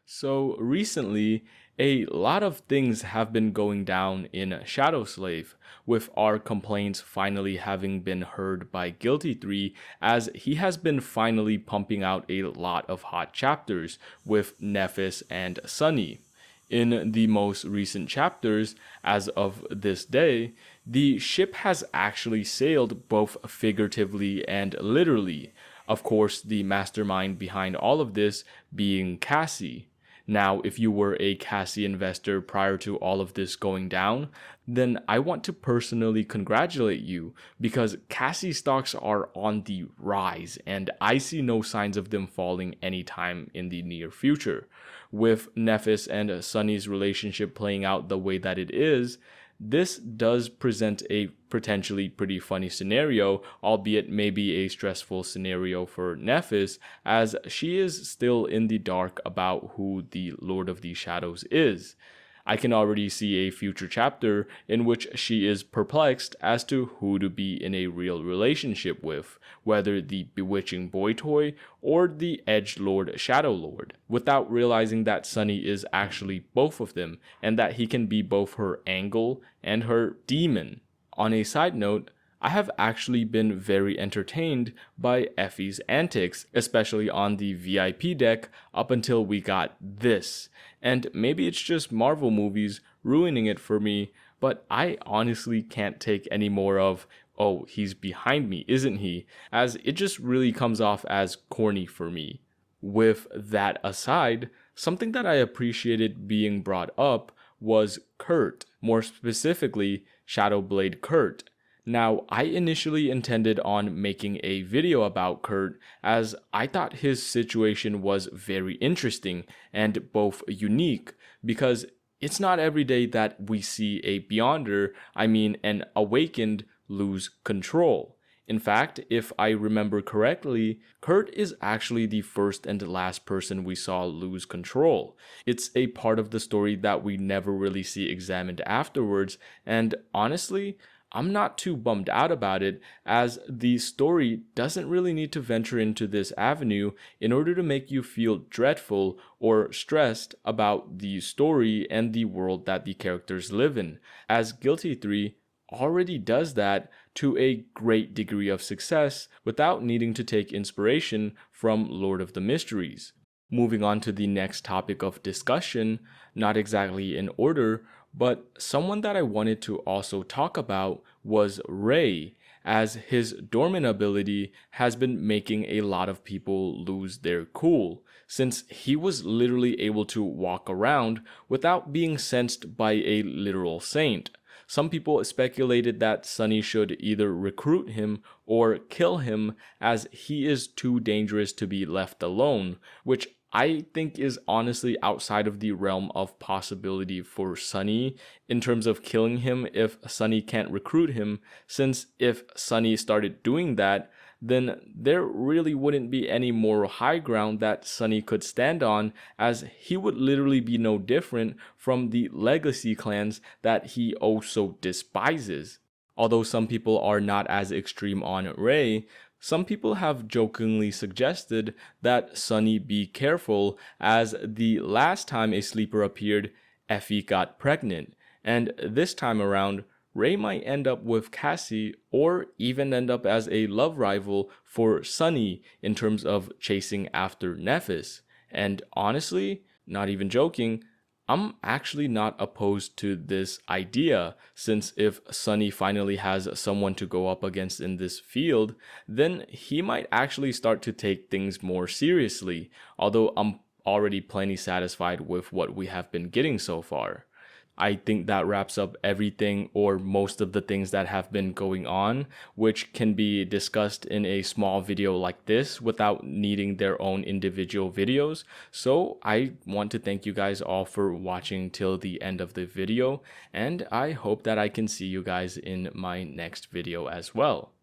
So recently, a lot of things have been going down in Shadow Slave, with our complaints finally having been heard by Guilty 3, as he has been finally pumping out a lot of hot chapters with Nephis and Sunny. In the most recent chapters, as of this day, the ship has actually sailed both figuratively and literally. Of course, the mastermind behind all of this being Cassie. Now, if you were a Cassie investor prior to all of this going down, then I want to personally congratulate you because Cassie stocks are on the rise and I see no signs of them falling anytime in the near future. With Nephis and Sunny's relationship playing out the way that it is, this does present a potentially pretty funny scenario, albeit maybe a stressful scenario for Nephis, as she is still in the dark about who the Lord of the Shadows is. I can already see a future chapter in which she is perplexed as to who to be in a real relationship with, whether the bewitching boy toy or the edgelord shadow lord, without realizing that Sunny is actually both of them and that he can be both her angel and her demon. On a side note, I have actually been very entertained by Effie's antics, especially on the VIP deck up until we got this. And maybe it's just Marvel movies ruining it for me, but I honestly can't take any more of, oh, he's behind me, isn't he? As it just really comes off as corny for me. With that aside, something that I appreciated being brought up was Kurt, more specifically Shadowblade Kurt. Now, I initially intended on making a video about Kurt as I thought his situation was very interesting and both unique because it's not every day that we see a Beyonder, an Awakened, lose control. In fact, if I remember correctly, Kurt is actually the first and last person we saw lose control. It's a part of the story that we never really see examined afterwards, and honestly, I'm not too bummed out about it, as the story doesn't really need to venture into this avenue in order to make you feel dreadful or stressed about the story and the world that the characters live in, as Guilty 3 already does that to a great degree of success without needing to take inspiration from Lord of the Mysteries. Moving on to the next topic of discussion, not exactly in order, but someone that I wanted to also talk about was Ray, as his dormant ability has been making a lot of people lose their cool, since he was literally able to walk around without being sensed by a literal saint. Some people speculated that Sunny should either recruit him or kill him, as he is too dangerous to be left alone, which I think is honestly outside of the realm of possibility for Sunny in terms of killing him if Sunny can't recruit him, since if Sunny started doing that, then there really wouldn't be any moral high ground that Sunny could stand on, as he would literally be no different from the legacy clans that he also despises. Although some people are not as extreme on Ray, some people have jokingly suggested that Sunny be careful, as the last time a sleeper appeared, Effie got pregnant, and this time around, Ray might end up with Cassie or even end up as a love rival for Sunny in terms of chasing after Nephis. And honestly, not even joking, I'm actually not opposed to this idea, since if Sunny finally has someone to go up against in this field, then he might actually start to take things more seriously, although I'm already plenty satisfied with what we have been getting so far. I think that wraps up everything or most of the things that have been going on, which can be discussed in a small video like this without needing their own individual videos. So I want to thank you guys all for watching till the end of the video, and I hope that I can see you guys in my next video as well.